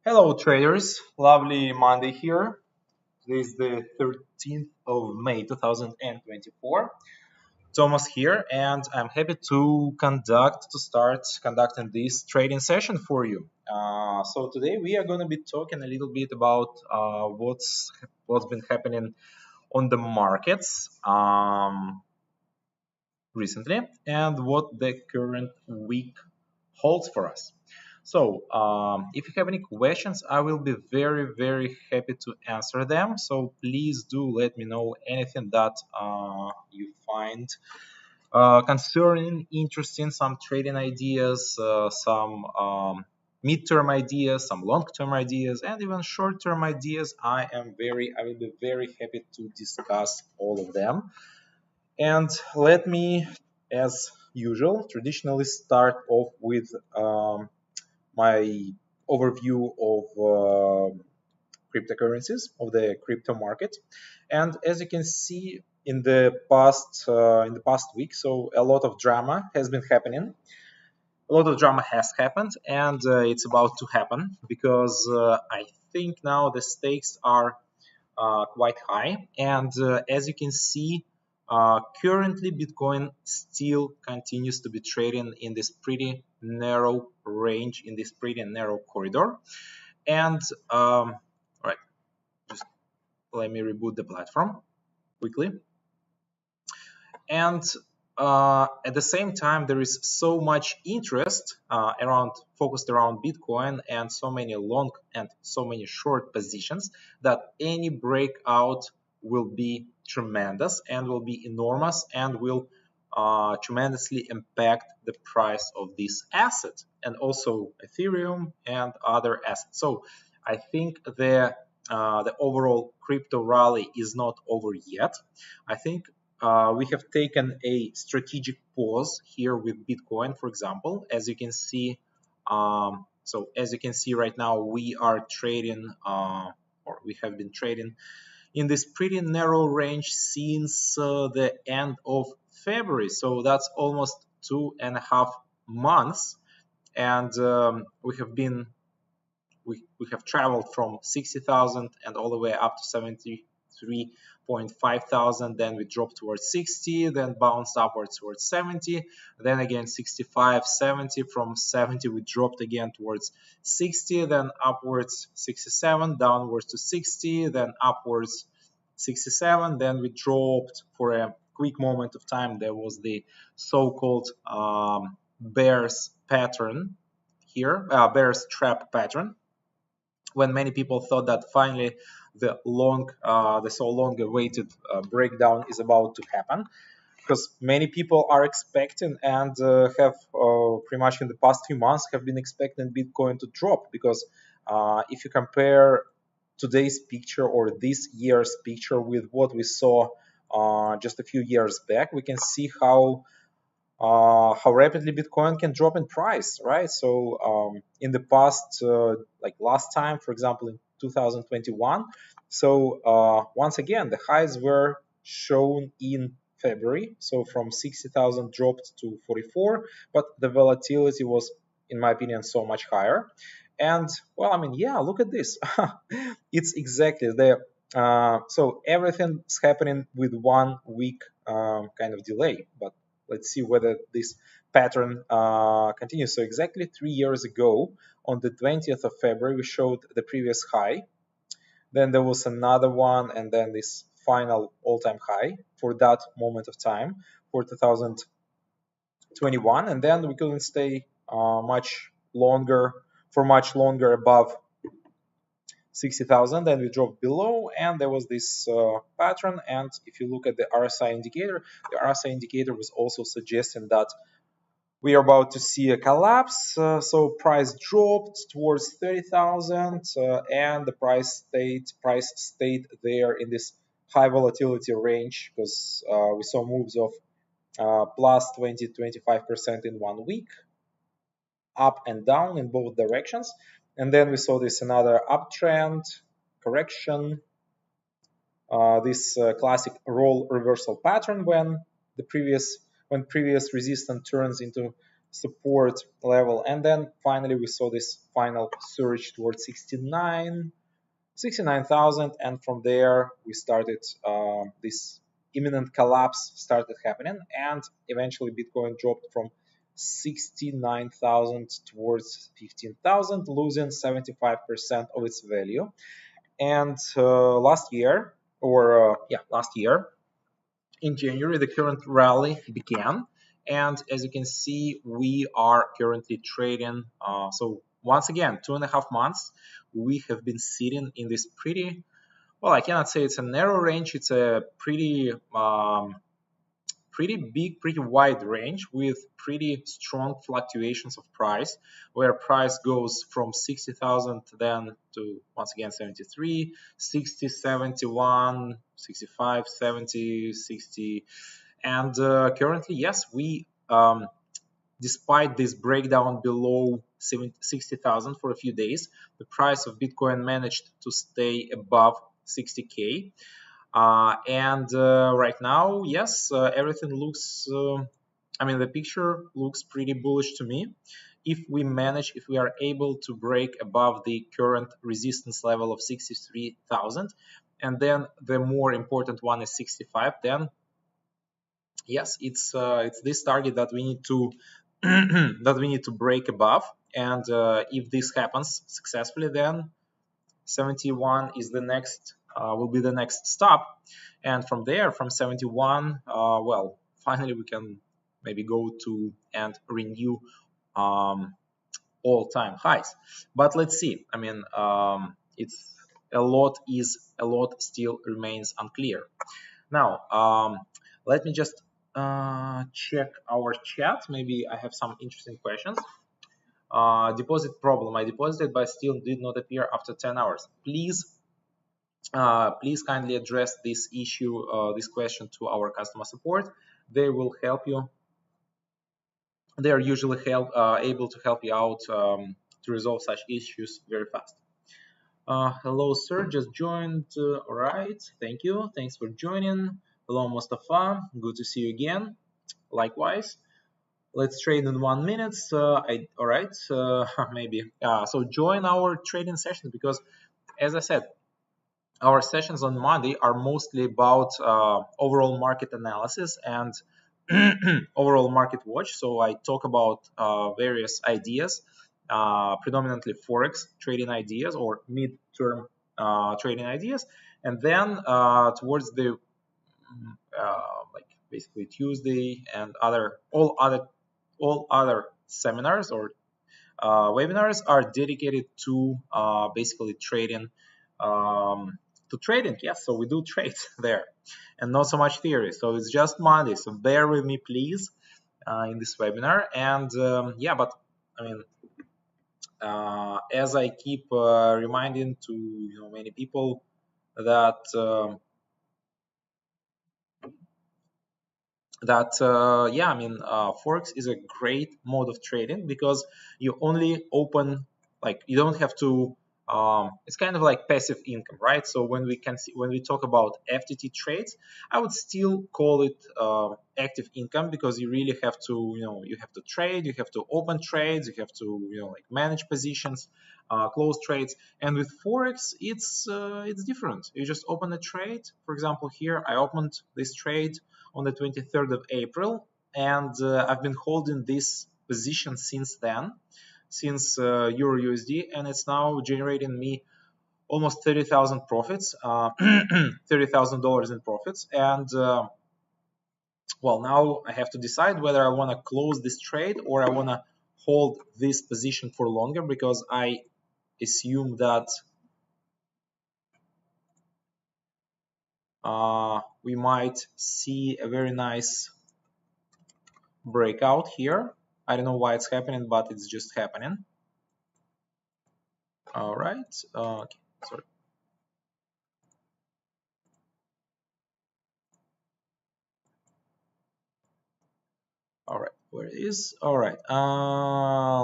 Hello traders, lovely Monday here. Today is the 13th of May 2024. Thomas here, and I'm happy to start conducting this trading session for you. So today we are going to be talking a little bit about what's been happening on the markets recently and what the current week holds for us. So, if you have any questions, I will be very happy to answer them. So, please do let me know anything that you find concerning, interesting, some trading ideas, some mid-term ideas, some long-term ideas, and even short-term ideas. I will be very happy to discuss all of them. And let me, as usual, traditionally start off with my overview of cryptocurrencies of the crypto market. And as you can see in the past week, so a lot of drama has been happening. A lot of drama has happened, and it's about to happen because I think now the stakes are quite high. And as you can see, currently Bitcoin still continues to be trading in this pretty narrow range, in this pretty narrow corridor. And all right, just let me reboot the platform quickly. And at the same time, there is so much interest focused around Bitcoin, and so many long and so many short positions that any breakout will be tremendous and will be enormous and will tremendously impact the price of this asset and also Ethereum and other assets. So I think the overall crypto rally is not over yet. I think we have taken a strategic pause here with Bitcoin, for example. As you can see, as you can see right now, we are trading, or we have been trading in this pretty narrow range since the end of February. So that's almost 2.5 months, and we have traveled from 60,000 and all the way up to 73.5 thousand. Then we dropped towards 60, then bounced upwards towards 70, then again 65, 70. From 70 we dropped again towards 60, then upwards 67, downwards to 60, then upwards 67. Then we dropped for a quick moment of time. There was the so-called bears pattern here, bears trap pattern, when many people thought that finally the so long awaited breakdown is about to happen, because many people are expecting and have pretty much in the past few months have been expecting Bitcoin to drop, because if you compare today's picture or this year's picture with what we saw just a few years back, we can see how rapidly Bitcoin can drop in price, right? So in the past, like last time, for example, in 2021, so once again, the highs were shown in February. So from 60,000 dropped to 44, but the volatility was, in my opinion, so much higher. And well, I mean, yeah, look at this. It's exactly the so everything's happening with 1 week kind of delay, but let's see whether this pattern continues. So exactly 3 years ago, on the 20th of February, we showed the previous high. Then there was another one, and then this final all-time high for that moment of time for 2021. And then we couldn't stay much longer above 60,000. Then we dropped below, and there was this pattern. And if you look at the RSI indicator, the RSI indicator was also suggesting that we are about to see a collapse. So price dropped towards 30,000, and the price stayed there in this high volatility range, because we saw moves of plus 20-25% in 1 week, up and down in both directions. And then we saw this another uptrend, correction, this classic role reversal pattern when previous resistance turns into support level, and then finally we saw this final surge towards 69,000, and from there we started this imminent collapse started happening, and eventually Bitcoin dropped from 69,000 towards 15,000, losing 75% of its value. And last year, in January, the current rally began. And as you can see, we are currently trading. So once again, 2.5 months, we have been sitting in this pretty, well, I cannot say it's a narrow range. It's a pretty big, pretty wide range with pretty strong fluctuations of price, where price goes from 60,000 then to once again 73, 60, 71, 65, 70, 60, and currently, yes, we despite this breakdown below 60,000 for a few days, the price of Bitcoin managed to stay above 60K. And right now, yes, everything looks, the picture looks pretty bullish to me. If we are able to break above the current resistance level of 63,000, and then the more important one is 65, then yes, it's this target that we need to that we need to break above. And if this happens successfully, then 71 is the next will be the next stop, and from there, from 71, well, finally we can maybe go to and renew all-time highs. But let's see. It's a lot still remains unclear. Now, let me just check our chat. Maybe I have some interesting questions. Deposit problem. I deposited but still did not appear after 10 hours. Please kindly address this issue, this question to our customer support. They will help you. They are usually able to help you out to resolve such issues very fast. Hello, sir. Just joined. All right. Thank you. Thanks for joining. Hello, Mustafa. Good to see you again. Likewise. Let's trade in 1 minute. All right. Maybe. So join our trading session, because, as I said, our sessions on Monday are mostly about overall market analysis and overall market watch. So I talk about various ideas, predominantly Forex trading ideas or mid-term trading ideas. And then towards the basically Tuesday and all other seminars or webinars are dedicated to basically trading. Yes, so we do trades there, and not so much theory. So it's just Monday. So bear with me, please, in this webinar. And but as I keep reminding to many people that Forex is a great mode of trading, because you only open, you don't have to, it's kind of like passive income, right? So when we talk about FTT trades, I would still call it active income, because you really have to, you have to trade, you have to open trades, you have to, manage positions, close trades. And with Forex, it's different. You just open a trade. For example, here I opened this trade on the 23rd of April, and I've been holding this position since then, since Euro USD, and it's now generating me almost 30,000 profits, $30,000 in profits. And well, now I have to decide whether I want to close this trade or I want to hold this position for longer, because I assume that we might see a very nice breakout here. I don't know why it's happening, but it's just happening. All right. Okay. Sorry. All right. Where it is? All right.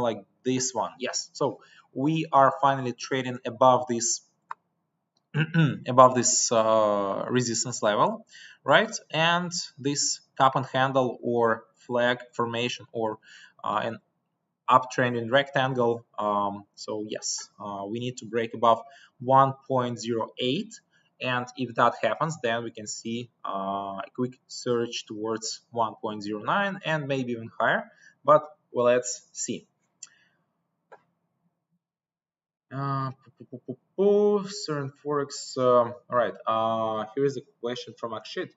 Like this one. Yes. So we are finally trading above this above this resistance level, right? And this cup and handle or flag formation or an uptrending rectangle. So yes, we need to break above 1.08, and if that happens, then we can see a quick surge towards 1.09 and maybe even higher. But well, let's see. Certain forex. All right. Here is a question from Akshit.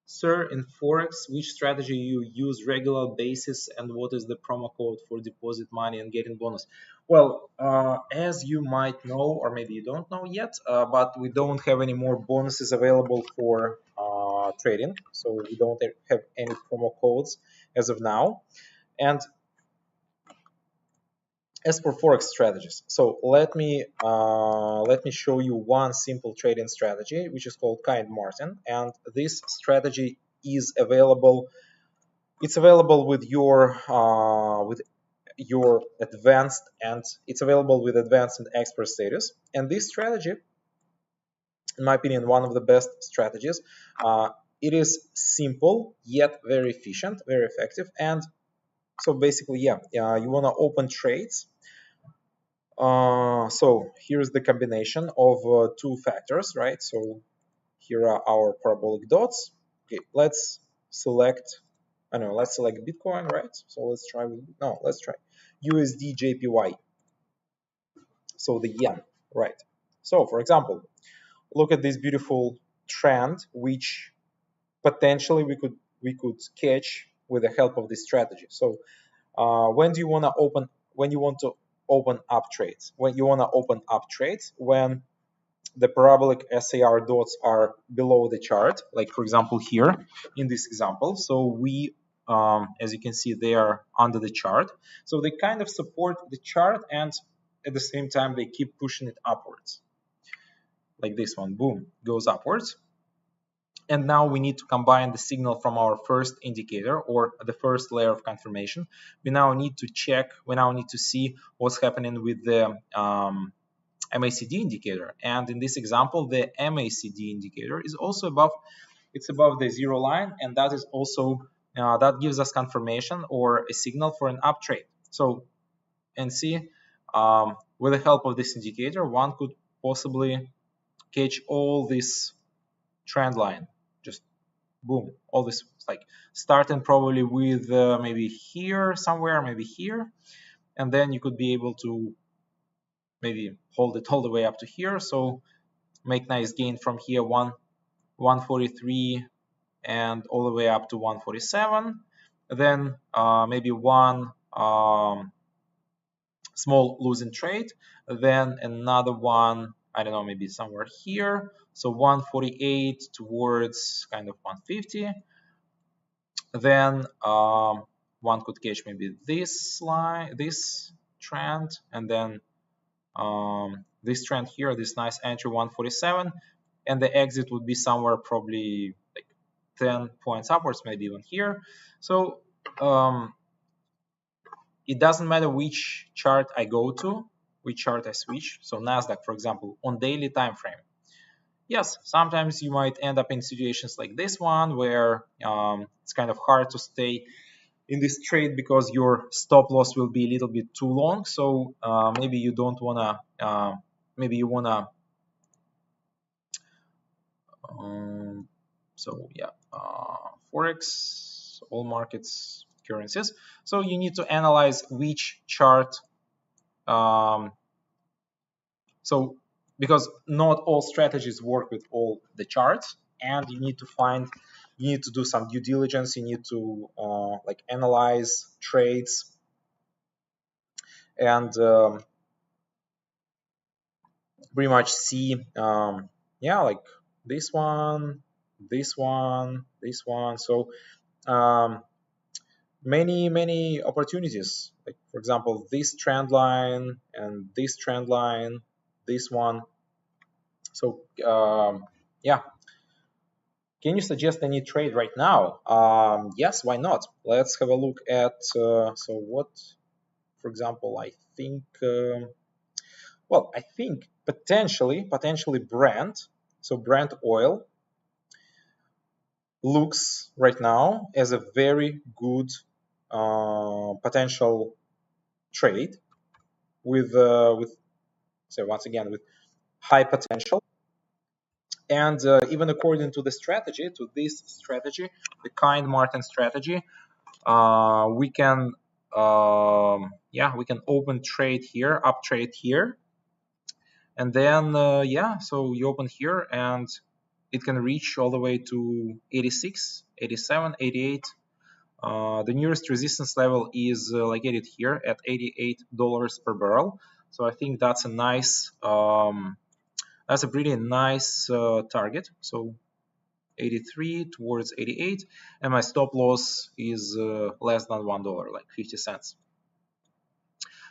Sir, in Forex, which strategy you use regular basis and what is the promo code for deposit money and getting bonus? Well, as you might know, or maybe you don't know yet, but we don't have any more bonuses available for trading. So we don't have any promo codes as of now. And as for forex strategies, so let me show you one simple trading strategy which is called kind martin, and this strategy is available. It's available with your advanced, and it's available with advanced and expert status. And this strategy, in my opinion, one of the best strategies. It is simple yet very efficient, very effective. And so basically, yeah, you want to open trades. So here's the combination of two factors, right? So here are our parabolic dots. Okay, let's select, I don't know, let's select Bitcoin, right? So let's try, no, let's try USD JPY. So the yen, right? So for example, look at this beautiful trend, which potentially we could catch with the help of this strategy. So when do you want to open? When you want to open up trades? When you want to open up trades when the parabolic SAR dots are below the chart, like for example here in this example. So we, as you can see, they are under the chart. So they kind of support the chart, and at the same time they keep pushing it upwards. Like this one, boom, goes upwards. And now we need to combine the signal from our first indicator, or the first layer of confirmation. We now need to check, we now need to see what's happening with the MACD indicator. And in this example, the MACD indicator is also above, it's above the zero line, and that is also, that gives us confirmation or a signal for an uptrade. So, and see, with the help of this indicator, one could possibly catch all this trend line, just boom, all this, like starting probably with maybe here somewhere, maybe here, and then you could be able to maybe hold it all the way up to here. So make nice gain from here, 143 and all the way up to 147. Then maybe one small losing trade, then another one, I don't know, maybe somewhere here. So 148 towards kind of 150. Then one could catch maybe this line, this trend, and then this trend here, this nice entry 147, and the exit would be somewhere probably like 10 points upwards, maybe even here. So it doesn't matter which chart I go to, which chart I switch. So Nasdaq, for example, on daily time frame. Yes, sometimes you might end up in situations like this one where it's kind of hard to stay in this trade because your stop loss will be a little bit too long. So maybe you don't wanna, maybe you wanna, so yeah, Forex, all markets, currencies. So you need to analyze which chart, so because not all strategies work with all the charts, and you need to find, you need to do some due diligence, you need to like analyze trades, and pretty much see, yeah, like this one, this one, this one. So many opportunities, like for example this trend line and this trend line, this one. So yeah, can you suggest any trade right now? Yes, why not? Let's have a look at so what, for example, I think well, I think potentially Brent, so Brent oil looks right now as a very good potential trade with so once again with high potential. And even according to the strategy, to this strategy, the kind Martin strategy, we can yeah, we can open trade here, up trade here, and then yeah, so you open here and it can reach all the way to 86, 87, 88. The nearest resistance level is located here at $88 per barrel. So I think that's a nice, that's a pretty nice target. So 83 towards 88, and my stop loss is less than $1, like 50 cents.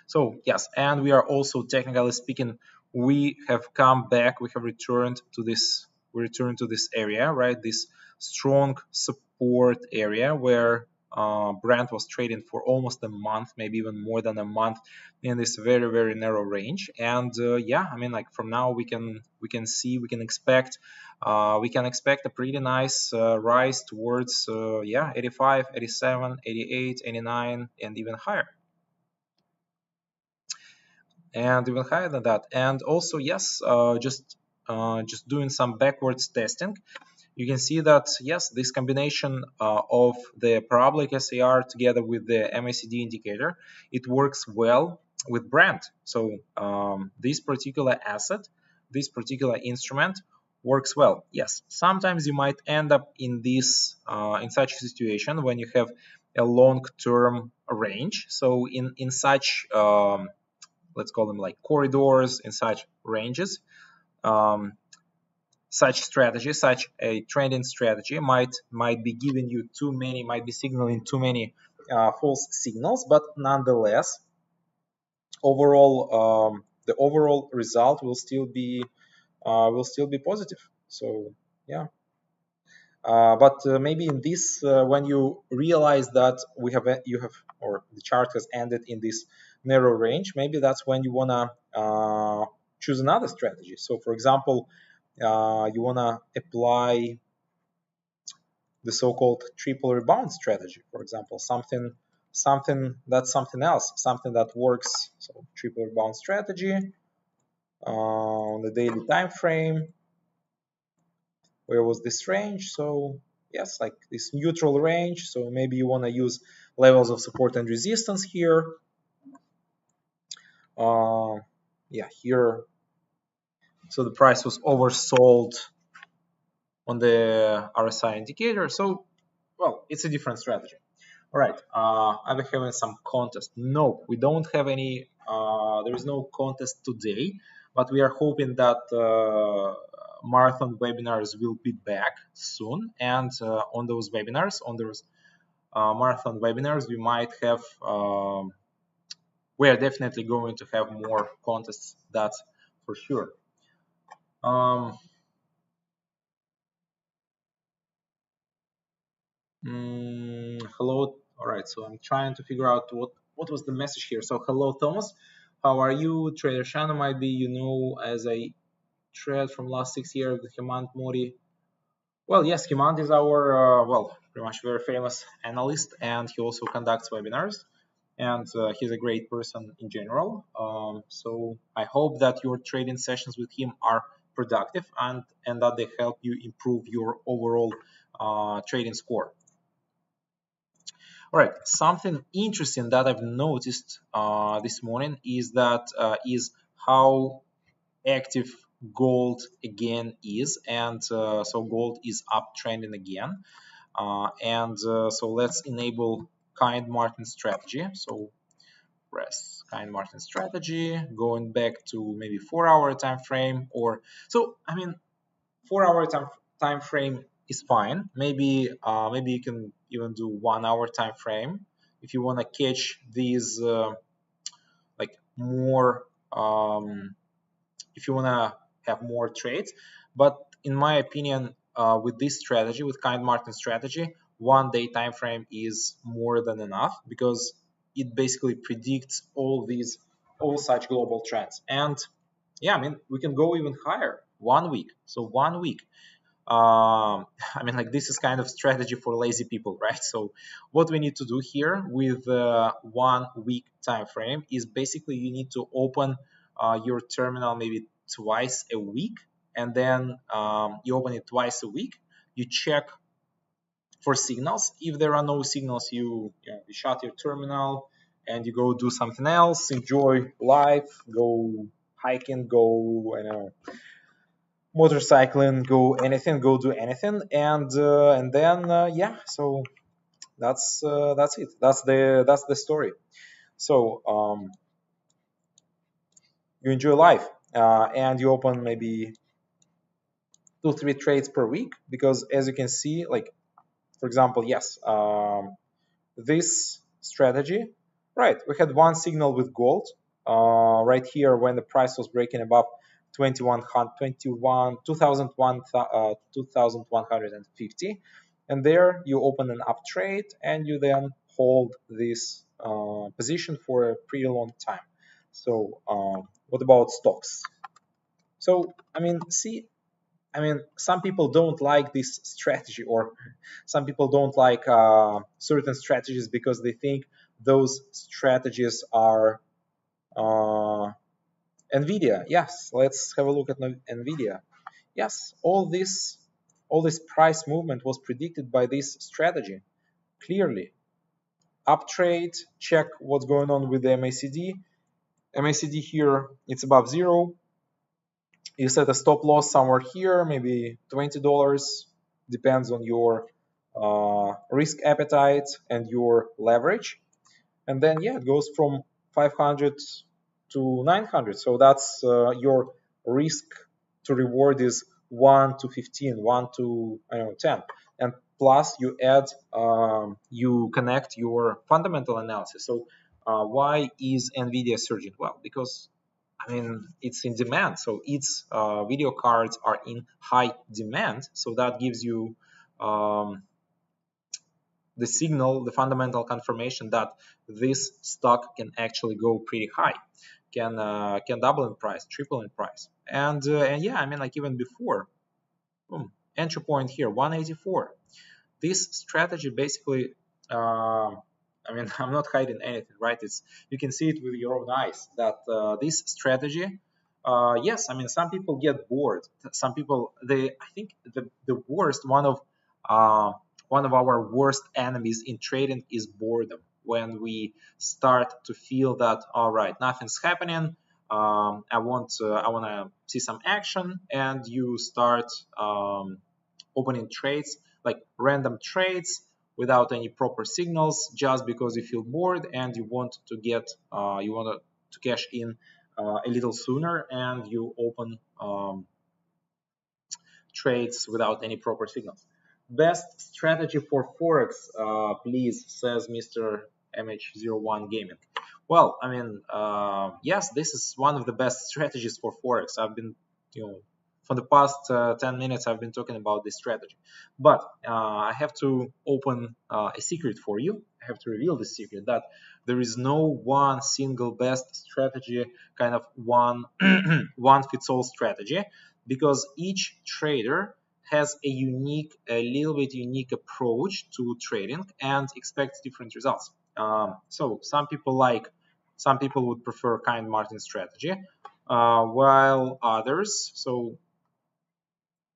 So yes, and we are also, technically speaking, we have come back, we have returned to this, we returned to this area, right? This strong support area where Brent was trading for almost a month, maybe even more than a month, in this very, very narrow range. And yeah, I mean, like from now we can see, we can expect a pretty nice rise towards yeah, 85, 87, 88, 89, and even higher. And even higher than that. And also, yes, just doing some backwards testing, you can see that yes, this combination of the parabolic SAR together with the MACD indicator, it works well with Brent. So this particular asset, this particular instrument works well. Yes, sometimes you might end up in this in such a situation when you have a long-term range. So in such let's call them like corridors, in such ranges, such strategy, such a trending strategy might be giving you too many, might be signaling too many false signals, but nonetheless, overall, the overall result will still be positive. So yeah. But maybe in this, when you realize that you have, or the chart has ended in this narrow range, maybe that's when you wanna choose another strategy. So, for example, you wanna apply the so-called triple rebound strategy. For example, something else, something that works. So, triple rebound strategy on the daily time frame. Where was this range? So yes, like this neutral range. So maybe you want to use levels of support and resistance here. Yeah, here. So the price was oversold on the RSI indicator. So, well, it's a different strategy. All right. Are we having some contest? No, we don't have any. There is no contest today, but we are hoping that marathon webinars will be back soon. And on those webinars, on those marathon webinars, we might have. We are definitely going to have more contests. That's for sure. Hello. All right. So I'm trying to figure out what was the message here. So hello, Thomas. How are you? Trader Shana might be, you know, as a trade from last 6 years with Hemant Modi. Well, yes, Hemant is our, well, pretty much very famous analyst, and he also conducts webinars, and he's a great person in general. So I hope that your trading sessions with him are productive and that they help you improve your overall trading score. All right, something interesting that I've noticed this morning is that is how active gold again is, and so gold is uptrending again, and so let's enable kind Martin strategy. So press kind Martin strategy, going back to maybe 4-hour time frame, or so I mean 4-hour time frame is fine. Maybe maybe you can even do 1-hour time frame if you want to catch these like more if you want to have more trades. But in my opinion, with this strategy, with kind Martin strategy, 1-day time frame is more than enough, because it basically predicts all such global trends. And yeah, I mean, we can go even higher, 1 week. So 1 week. I mean, like, this is kind of strategy for lazy people, right? So what we need to do here with 1 week time frame is basically you need to open your terminal maybe twice a week, and then you open it twice a week. You check for signals. If there are no signals, you shut your terminal and you go do something else, enjoy life, go hiking, go, I know, motorcycling, go anything, go do anything, and then yeah. So that's it. That's the story. So you enjoy life, and you open maybe 2-3 trades per week, because as you can see, like, for example, yes, this strategy, right? We had one signal with gold right here when the price was breaking above 2150, and there you open an up trade and you then hold this position for a pretty long time. So what about stocks? So I mean, see, I mean, some people don't like this strategy, or some people don't like certain strategies because they think those strategies are Nvidia. Yes, let's have a look at Nvidia. Yes, all this price movement was predicted by this strategy clearly. Up trade, check what's going on with the MACD. MACD here, it's above zero. You set a stop loss somewhere here, maybe $20, depends on your risk appetite and your leverage. And then yeah, it goes from 500 to 900. So that's your risk to reward is 1 to 15, 1 to, I don't know, 10. And plus you add, you connect your fundamental analysis. So why is Nvidia surging? Well, because I mean, it's in demand. So its video cards are in high demand. So that gives you the signal, the fundamental confirmation that this stock can actually go pretty high, can double in price, triple in price, and yeah, I mean, like, even before, boom, entry point here 184. This strategy basically, I mean, I'm not hiding anything, right? It's, you can see it with your own eyes that this strategy, yes, I mean, some people get bored. Some people, I think the worst, one of our worst enemies in trading is boredom. When we start to feel that, all right, nothing's happening, I want to see some action, and you start opening trades, like random trades without any proper signals, just because you feel bored and you want to get you want to cash in a little sooner, and you open trades without any proper signals. Best strategy for forex, please, says Mr. MH01 Gaming. Well, I mean, yes, this is one of the best strategies for forex. I've been, for the past 10 minutes, I've been talking about this strategy. But I have to open a secret for you. I have to reveal the secret that there is no one single best strategy, kind of one one fits all strategy, because each trader has a little bit unique approach to trading and expects different results. So some people would prefer kind margin strategy, while others, so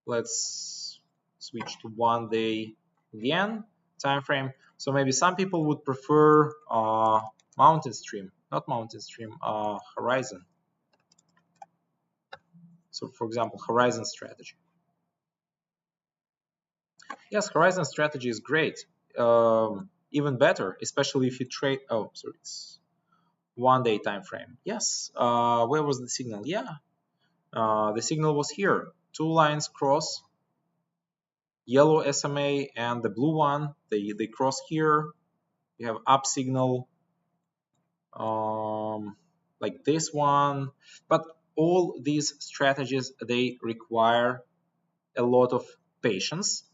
let's switch to 1 day again time frame. So maybe some people would prefer mountain stream, not mountain stream, horizon. So for example, horizon strategy. Yes, horizon strategy is great. Even better, especially if you trade. Oh, sorry, it's 1 day time frame. Yes. Where was the signal? Yeah, the signal was here. Two lines cross, yellow SMA and the blue one. They cross here. You have up signal, like this one. But all these strategies, they require a lot of patience.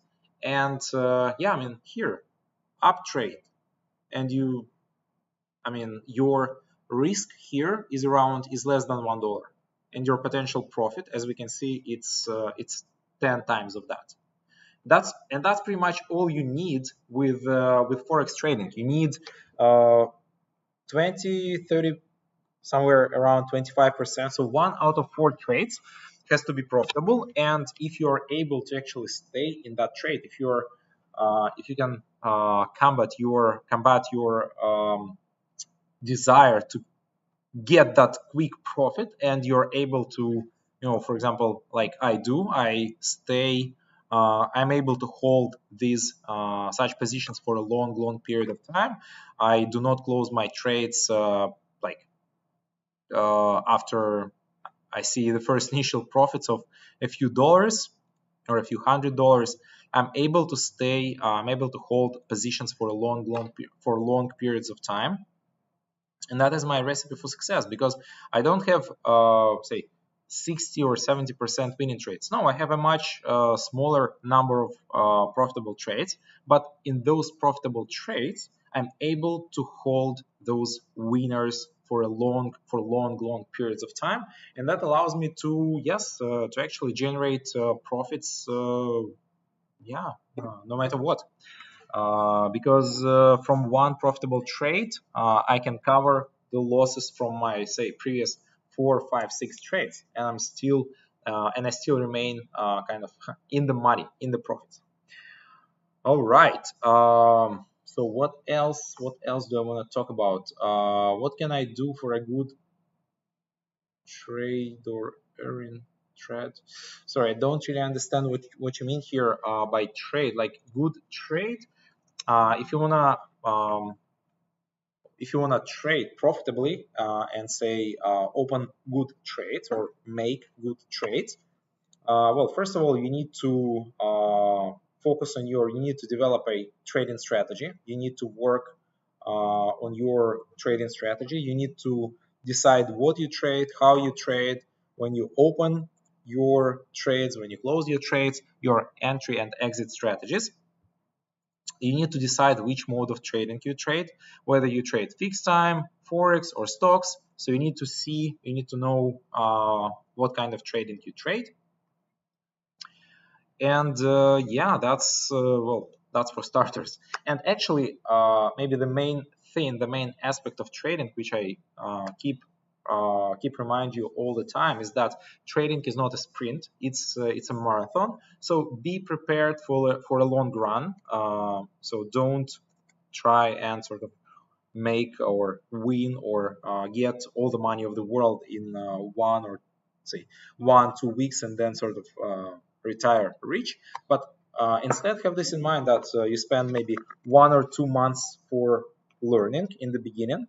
And yeah, I mean, here, up trade, and your risk here is less than $1, and your potential profit, as we can see, it's 10 times of that. That's pretty much all you need with forex trading. You need 20, 30, somewhere around 25%. So 1 out of 4 trades has to be profitable. And if you're able to actually stay in that trade, if you can combat your desire to get that quick profit, and you're able to, for example, like I do, I'm able to hold these such positions for a long period of time. I do not close my trades like after I see the first initial profits of a few dollars or a few $100. I'm able to stay. I'm able to hold positions for long periods of time, and that is my recipe for success, because I don't have say 60 or 70% winning trades. No, I have a much smaller number of profitable trades, but in those profitable trades I'm able to hold those winners for long periods of time, and that allows me to to actually generate profits, no matter what. Because from one profitable trade, I can cover the losses from my, say, previous 4, 5, 6 trades, and I still remain kind of in the money, in the profits. All right. So what else? What else do I want to talk about? What can I do for a good trade or earn trade? Sorry, I don't really understand what you mean here by trade. Like good trade. If you wanna trade profitably and say open good trades or make good trades, well, first of all, you need to you need to develop a trading strategy. You need to work on your trading strategy. You need to decide what you trade, how you trade, when you open your trades, when you close your trades, your entry and exit strategies. You need to decide which mode of trading you trade, whether you trade fixed time, forex, or stocks. So you need to know what kind of trading you trade. And that's for starters. And actually, maybe the main aspect of trading, which I keep remind you all the time, is that trading is not a sprint; it's a marathon. So be prepared for a long run. So don't try and sort of make or win or get all the money of the world in 1-2 weeks and then sort of retire rich. But instead, have this in mind, that you spend maybe 1 or 2 months for learning in the beginning.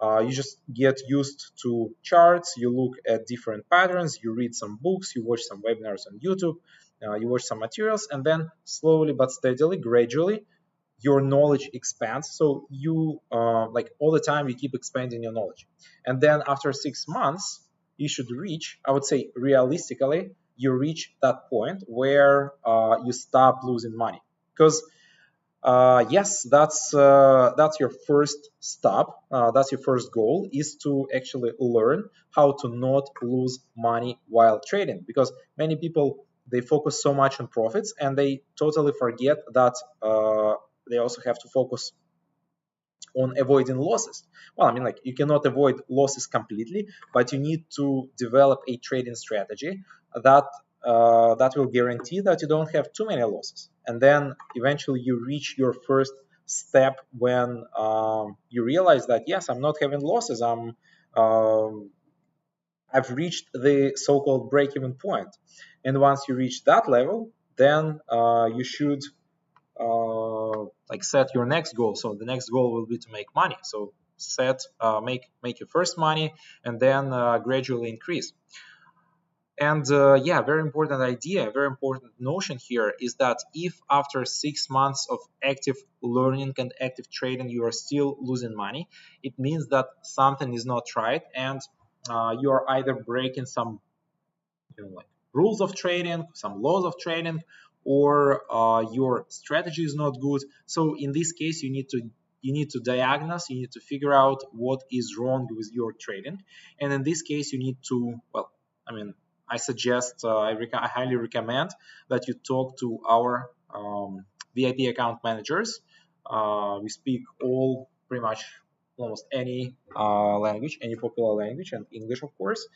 You just get used to charts, you look at different patterns, you read some books, you watch some webinars on YouTube, you watch some materials, and then slowly but steadily, gradually, your knowledge expands. So you like all the time you keep expanding your knowledge, and then after 6 months you should reach, I would say realistically, you reach that point where you stop losing money. Because yes, that's your first stop. That's your first goal, is to actually learn how to not lose money while trading. Because many people, they focus so much on profits and they totally forget that they also have to focus on avoiding losses. Well, I mean, like, you cannot avoid losses completely, but you need to develop a trading strategy that will guarantee that you don't have too many losses. And then eventually you reach your first step when you realize that, yes, I'm not having losses. I've reached the so-called break-even point. And once you reach that level, then you should like set your next goal. So the next goal will be to make money. So make your first money, and then gradually increase. And very important idea, very important notion here is that if after 6 months of active learning and active trading you are still losing money, it means that something is not right, and you are either breaking some like rules of trading, some laws of trading, or your strategy is not good. So in this case, you need to diagnose, you need to figure out what is wrong with your trading. And in this case, you need to, I suggest, I highly recommend that you talk to our VIP account managers. We speak all pretty much almost any language, any popular language, and English, of course.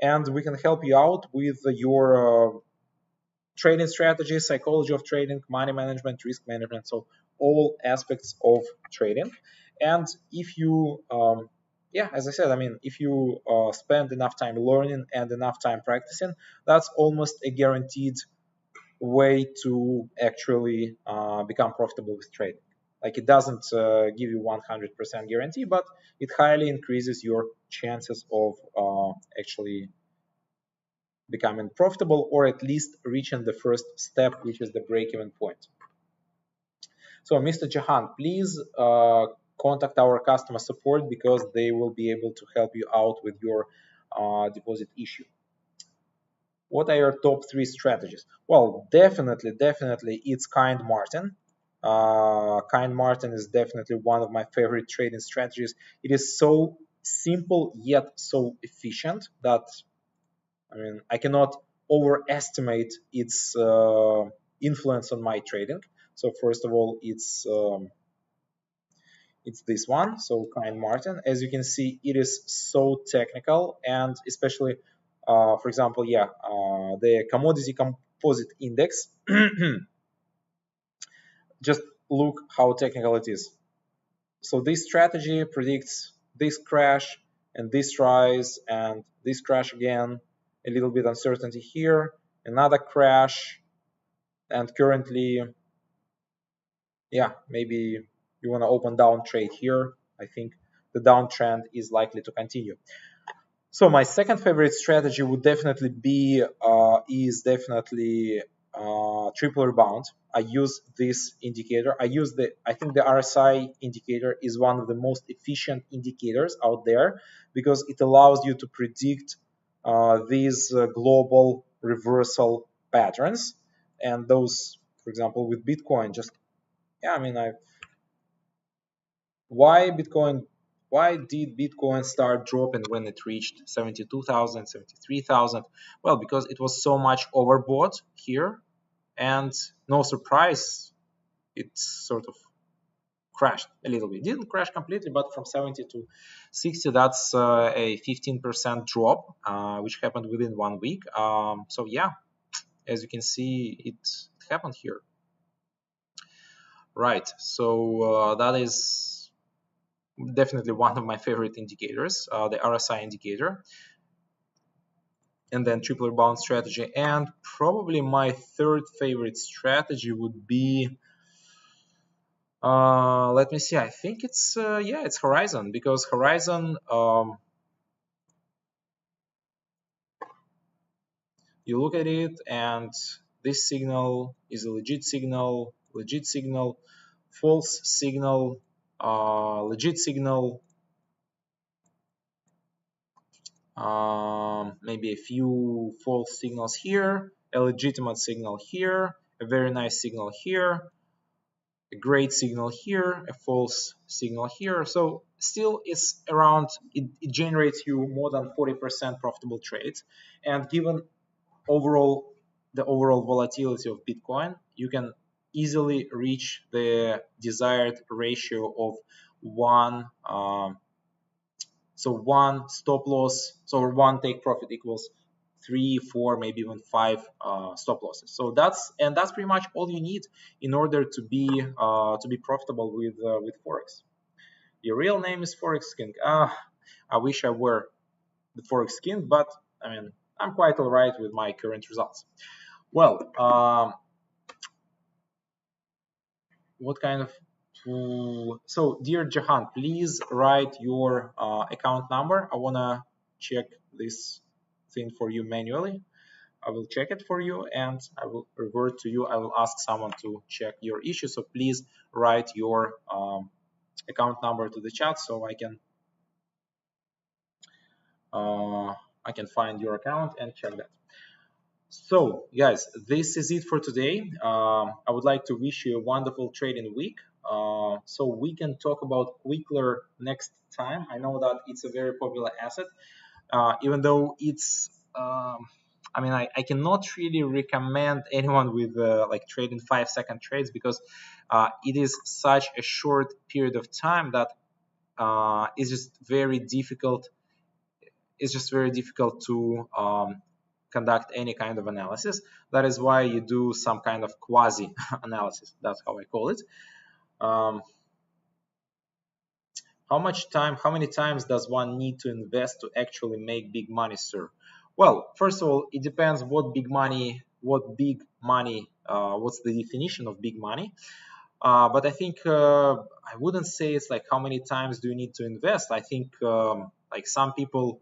And we can help you out with your trading strategy, psychology of trading, money management, risk management, so all aspects of trading. And if you, yeah, as I said, I mean, if you spend enough time learning and enough time practicing, that's almost a guaranteed way to actually become profitable with trading. Like, it doesn't give you 100% guarantee, but it highly increases your chances of actually becoming profitable, or at least reaching the first step, which is the break-even point. So, Mr. Jahan, please contact our customer support, because they will be able to help you out with your deposit issue. What are your top 3 strategies? Well, definitely, it's Kind Martin. Kind Martin is definitely one of my favorite trading strategies. It is so simple yet so efficient that, I mean, I cannot overestimate its influence on my trading. So first of all, it's this one, so Kind Martin. As you can see, it is so technical, and especially, for example, yeah, the commodity composite index. Just look how technical it is. So this strategy predicts this crash and this rise and this crash again, a little bit uncertainty here, another crash, and currently, yeah, maybe you want to open down trade here. I think the downtrend is likely to continue. So my second favorite strategy would definitely be triple rebound. I use this indicator. I think the RSI indicator is one of the most efficient indicators out there, because it allows you to predict these global reversal patterns, and those, for example, with Bitcoin, just, yeah, I mean, why did Bitcoin start dropping when it reached 72,000, 73,000? Well, because it was so much overbought here, and no surprise, it sort of crashed a little bit. It didn't crash completely, but from 70 to 60, that's a 15% drop, which happened within 1 week. So yeah, as you can see, it happened here. Right, so that is definitely one of my favorite indicators, the RSI indicator, and then triple rebound strategy. And probably my third favorite strategy would be, let me see, I think it's yeah, it's Horizon, because Horizon, you look at it, and this signal is a legit signal, false signal, legit signal, maybe a few false signals here, a legitimate signal here, a very nice signal here, a great signal here, a false signal here. So still, it's around, it generates you more than 40% profitable trades. And given the overall volatility of Bitcoin, you can easily reach the desired ratio of one. So one stop loss, so one take profit equals 3, 4, maybe even 5 stop losses. So that's pretty much all you need in order to be profitable with Forex. Your real name is Forex King. I wish I were the Forex King, but I mean, I'm quite alright with my current results. Well, what kind of so dear Jahan, please write your account number. I wanna check this thing for you manually. I will check it for you, and I will revert to you. I will ask someone to check your issue, so please write your account number to the chat, so I can find your account and check that. So guys, this is it for today. I would like to wish you a wonderful trading week. So we can talk about Quickler next time. I know that it's a very popular asset, even though it's I mean, I cannot really recommend anyone with like trading 5-second trades, because it is such a short period of time that it's just very difficult. It's just very difficult to conduct any kind of analysis. That is why you do some kind of quasi analysis. That's how I call it. Um, how many times does one need to invest to actually make big money, sir? Well, first of all, it depends what big money, what's the definition of big money. But I think I wouldn't say it's like how many times do you need to invest. I think like some people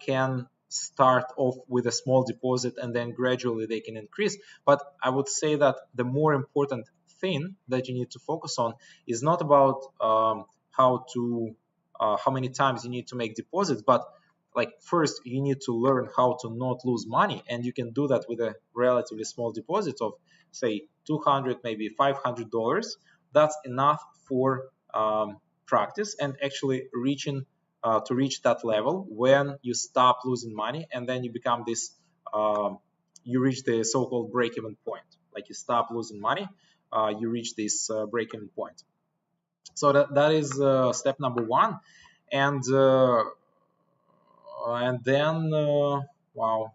can start off with a small deposit and then gradually they can increase. But I would say that the more important thing that you need to focus on is not about how many times you need to make deposits, but like first you need to learn how to not lose money, and you can do that with a relatively small deposit of say 200, maybe $500. That's enough for practice and actually reach that level when you stop losing money, and then you become this you reach the so-called break-even point. Like you stop losing money, you reach this break-even point. So that is step number one. And then wow,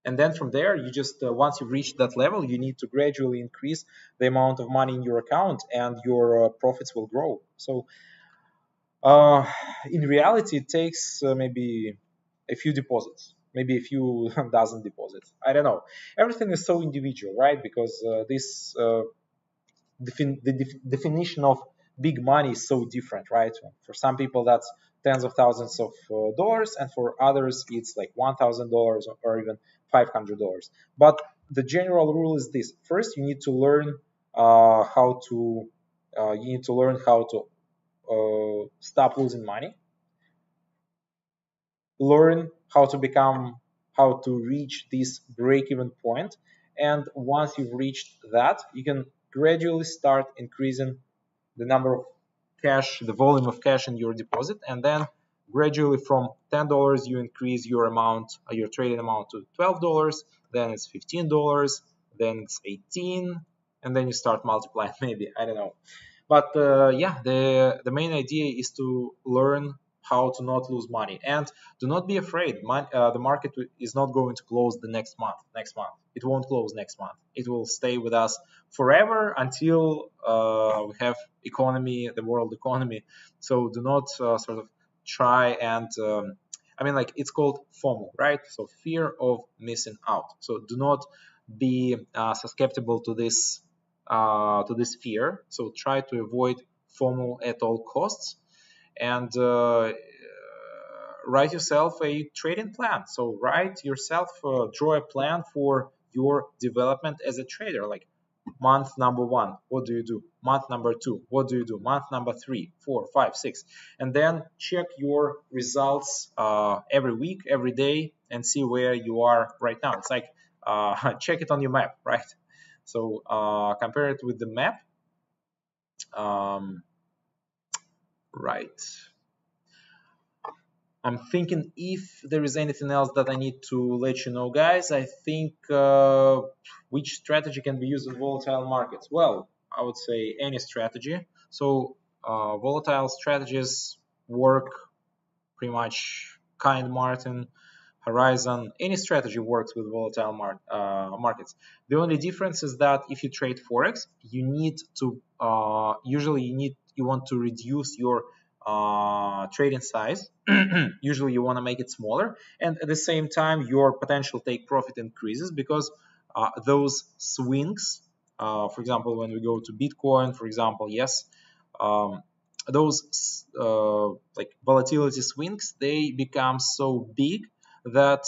and then from there you just once you've reached that level, you need to gradually increase the amount of money in your account, and your profits will grow. So in reality it takes maybe a few deposits, maybe a few dozen deposits, I don't know. Everything is so individual, right? Because this definition of big money is so different, right? For some people, that's tens of thousands of dollars, and for others, it's like $1,000 or even $500. But the general rule is this: first, you need to learn how to stop losing money, learn how to reach this break-even point, and once you've reached that, you can gradually start increasing the number of cash, the volume of cash in your deposit, and then gradually from $10 you increase your amount, your trading amount to $12, then it's $15, then it's 18, and then you start multiplying maybe, I don't know. But yeah, the main idea is to learn how to not lose money, and do not be afraid. The market is not going to close the next month. It won't close next month. It will stay with us forever until we have economy, the world economy. So do not sort of try and I mean, like, it's called FOMO, right? So fear of missing out. So do not be susceptible to this fear. So try to avoid FOMO at all costs, and write yourself a trading plan. So draw a plan for your development as a trader. Like month number 1, what do you do? Month number 2, what do you do? Month number 3, 4, 5, 6, and then check your results every week, every day, and see where you are right now. It's like check it on your map, right? So compare it with the map. Right. I'm thinking if there is anything else that I need to let you know, guys. I think which strategy can be used in volatile markets? Well, I would say any strategy. So volatile strategies work pretty much kind Martin, Horizon, any strategy works with volatile markets. The only difference is that if you trade Forex, you need to usually you want to reduce your trading size. Usually you want to make it smaller, and at the same time your potential take profit increases, because those swings, for example, when we go to Bitcoin, for example, yes, those like volatility swings, they become so big that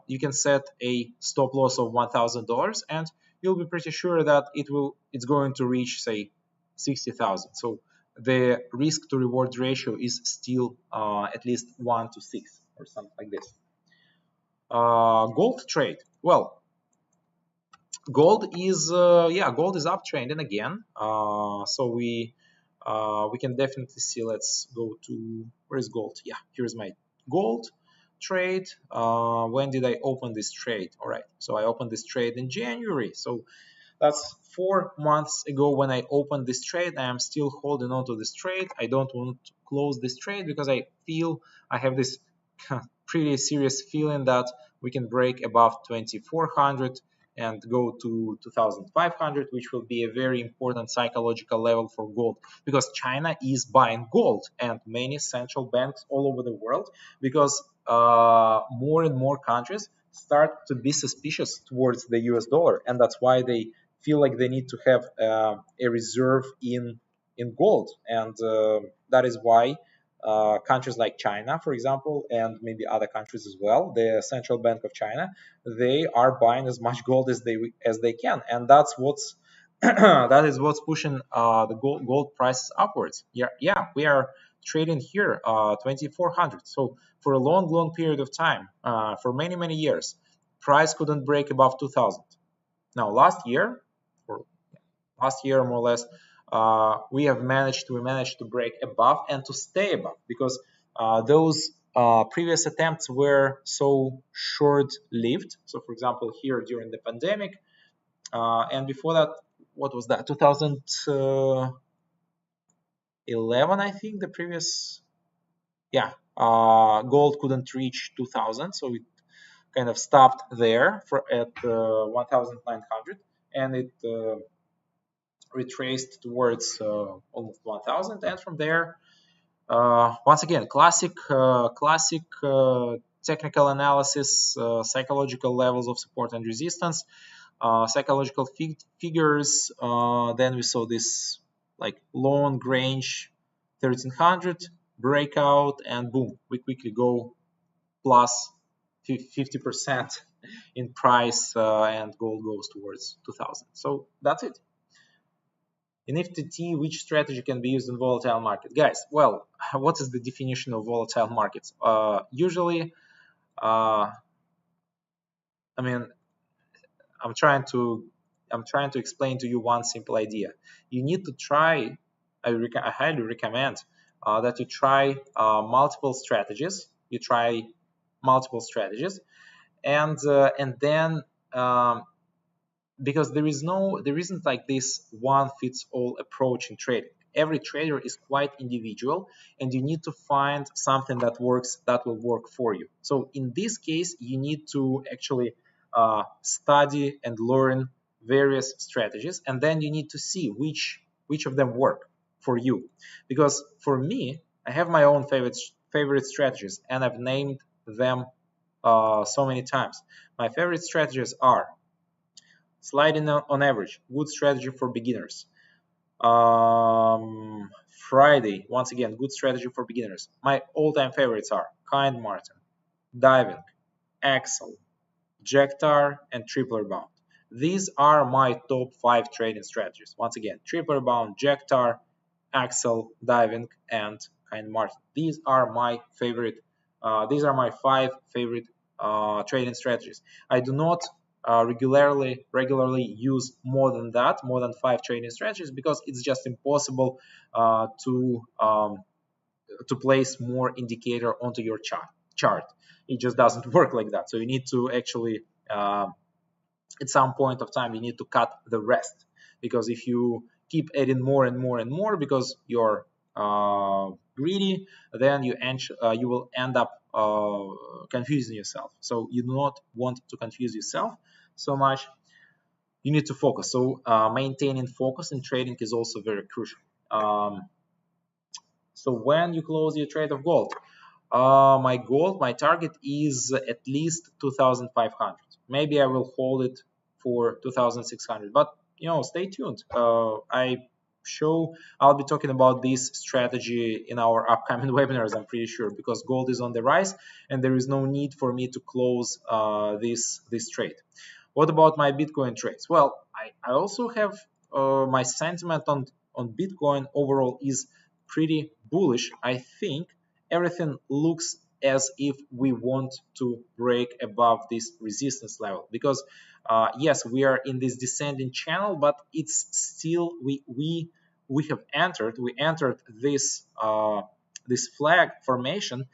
you can set a stop loss of $1,000, and you'll be pretty sure that it's going to reach, say, 60,000. So the risk to reward ratio is still at least 1 to 6 or something like this. Gold trade. Well, gold is uptrending again. So we can definitely see. Let's go to, where is gold? Yeah, here's my gold. trade. When did I open this trade? All right, so I opened this trade in January. So that's 4 months ago when I opened this trade. I am still holding on to this trade. I don't want to close this trade because I feel I have this pretty serious feeling that we can break above 2400 and go to 2500, which will be a very important psychological level for gold, because China is buying gold and many central banks all over the world, because more and more countries start to be suspicious towards the US dollar, and that's why they feel like they need to have a reserve in gold, and that is why countries like China, for example, and maybe other countries as well, the Central Bank of China, they are buying as much gold as they can, and that's what's that is what's pushing the gold prices upwards. Yeah, we are trading here 2400. So for a long period of time, for many years, price couldn't break above 2000. Now last year more or less, we managed to break above and to stay above, because those previous attempts were so short-lived. So for example, here during the pandemic, and before that, what was that, 2011, I think, the previous, yeah, gold couldn't reach 2000, so it kind of stopped there at 1900, and it retraced towards almost 1000, and from there, once again, classic technical analysis, psychological levels of support and resistance, psychological figures. Then we saw this like long range 1300 breakout, and boom, we quickly go plus 50% in price, and gold goes towards 2000. So that's it. In FTT, which strategy can be used in volatile market? Guys, well, what is the definition of volatile markets? Usually, I mean, I'm trying to explain to you one simple idea. You need to try. I highly recommend that you try multiple strategies. You try multiple strategies, and then because there isn't like this one fits all approach in trading. Every trader is quite individual, and you need to find something that will work for you. So in this case, you need to actually study and learn various strategies, and then you need to see which of them work for you. Because for me, I have my own favorite strategies, and I've named them so many times. My favorite strategies are sliding on average, good strategy for beginners. Friday, once again, good strategy for beginners. My all-time favorites are Kind Martin, Diving, Axel, Jactar, and Tripler Bound. These are my top 5 trading strategies. Once again, Tripler Bound, Jactar, Axel, Diving, and Kind Martin. These are my favorite. These are my 5 favorite trading strategies. I do not regularly use more than 5 trading strategies, because it's just impossible to place more indicator onto your chart. It just doesn't work like that. So you need to actually at some point of time you need to cut the rest, because if you keep adding more and more because you're greedy, then you will end up confusing yourself. So you do not want to confuse yourself so much. You need to focus. So maintaining focus in trading is also very crucial. So when you close your trade of gold, my target is at least 2,500. Maybe I will hold it for 2,600, but stay tuned. I'll be talking about this strategy in our upcoming webinars, I'm pretty sure, because gold is on the rise and there is no need for me to close this trade. What about my Bitcoin trades? Well, I also have my sentiment on Bitcoin overall is pretty bullish. I think everything looks as if we want to break above this resistance level, because yes, we are in this descending channel, but it's still we entered this this flag formation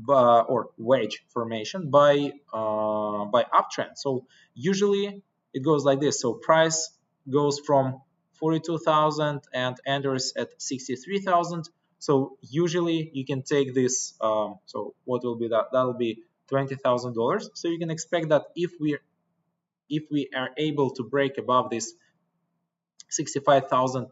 or wedge formation by uptrend. So usually it goes like this. So price goes from 42,000 and enters at 63,000. So usually you can take this. So what will be that? That will be $20,000. So you can expect that if we are able to break above this 65,000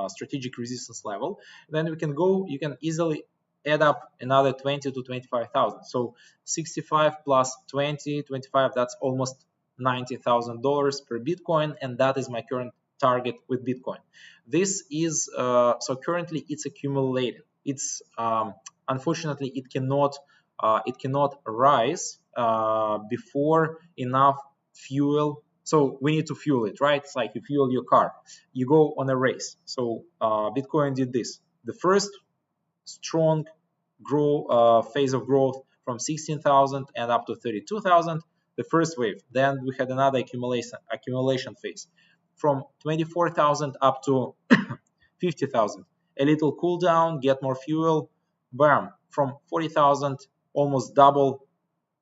strategic resistance level, then you can easily add up another 20 to 25,000. So 65 plus 20, 25, that's almost $90,000 per Bitcoin. And that is my current target with Bitcoin. This is, so currently it's accumulated. It's, unfortunately, it cannot rise before enough fuel. So we need to fuel it, right? It's like you fuel your car. You go on a race. So Bitcoin did this. The first strong phase of growth from 16,000 and up to 32,000, the first wave. Then we had another accumulation phase from 24,000 up to 50,000. A little cool down, get more fuel, bam, from 40,000, almost double.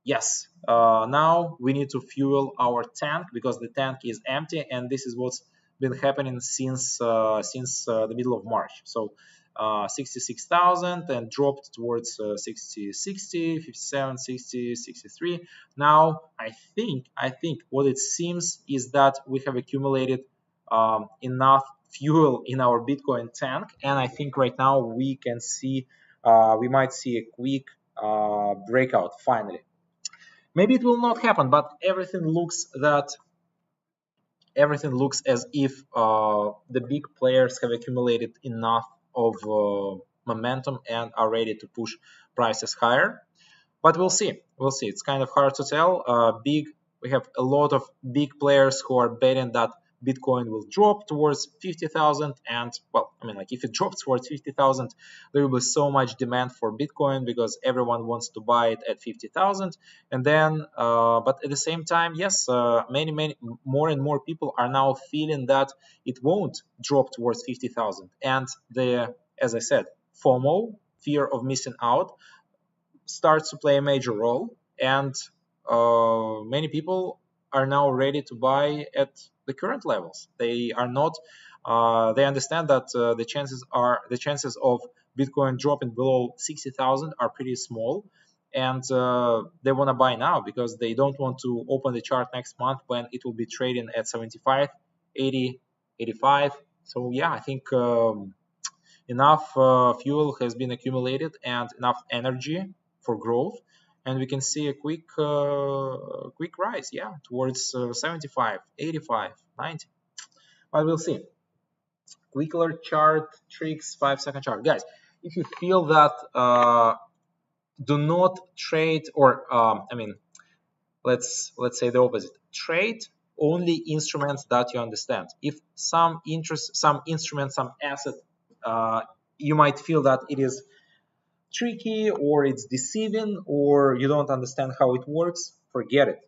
Yes, now we need to fuel our tank because the tank is empty, and this is what's been happening since the middle of March. So 66,000 and dropped towards 60, 60, 57, 60, 63. Now I think what it seems is that we have accumulated enough fuel in our Bitcoin tank, and I think right now we might see a quick breakout finally. Maybe it will not happen, but everything looks as if the big players have accumulated enough of momentum and are ready to push prices higher. But we'll see. It's kind of hard to tell. We have a lot of big players who are betting that Bitcoin will drop towards 50,000, and well, I mean, like if it drops towards 50,000, there will be so much demand for Bitcoin because everyone wants to buy it at 50,000. And then, but at the same time, yes, many more and more people are now feeling that it won't drop towards 50,000, and as I said, FOMO, fear of missing out, starts to play a major role, and many people are now ready to buy at the current levels. They are not. They understand that the chances of Bitcoin dropping below 60,000 are pretty small, and they want to buy now because they don't want to open the chart next month when it will be trading at 75, 80, 85. So yeah, I think enough fuel has been accumulated and enough energy for growth, and we can see a quick rise, yeah, towards 75, 85, 90. But we'll see. Quick alert chart tricks, 5-second chart, guys. If you feel that do not trade, or let's say the opposite, trade only instruments that you understand. If some instrument, some asset, you might feel that it is tricky or it's deceiving or you don't understand how it works, forget it.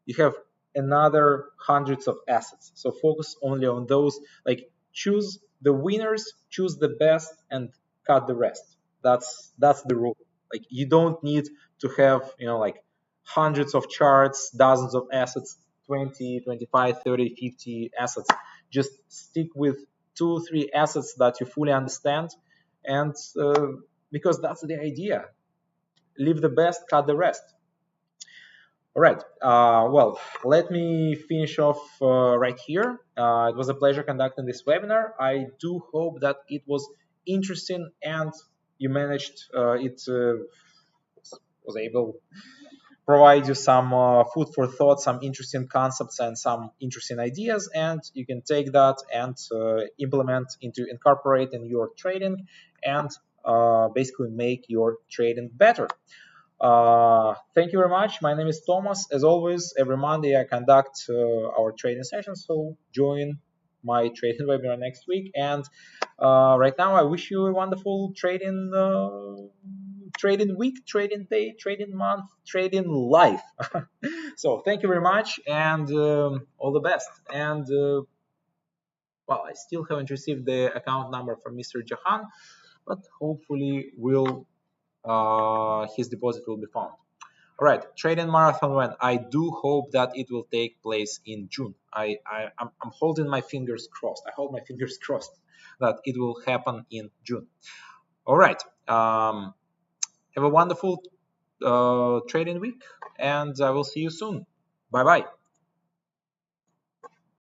You have another hundreds of assets, so focus only on those. Like, choose the winners, choose the best, and cut the rest. That's the rule. Like, you don't need to have like hundreds of charts, dozens of assets, 20, 25, 30, 50 assets. Just stick with 2-3 assets that you fully understand, and because that's the idea. Leave the best, cut the rest. All right. Well, let me finish off right here. It was a pleasure conducting this webinar. I do hope that it was interesting and you managed was able to provide you some food for thought, some interesting concepts and some interesting ideas, and you can take that and incorporate in your trading and basically make your trading better. Thank you very much. My name is Thomas. As always, every Monday I conduct our trading sessions, so join my trading webinar next week. And right now, I wish you a wonderful trading week, trading day, trading month, trading life. So thank you very much, and all the best. And well, I still haven't received the account number from Mr. Jahan, but hopefully we'll his deposit will be found. All right, trading marathon when I do hope that it will take place in June. I'm holding my fingers crossed. I hold my fingers crossed that it will happen in June. All right. Have a wonderful trading week, and I will see you soon. Bye bye.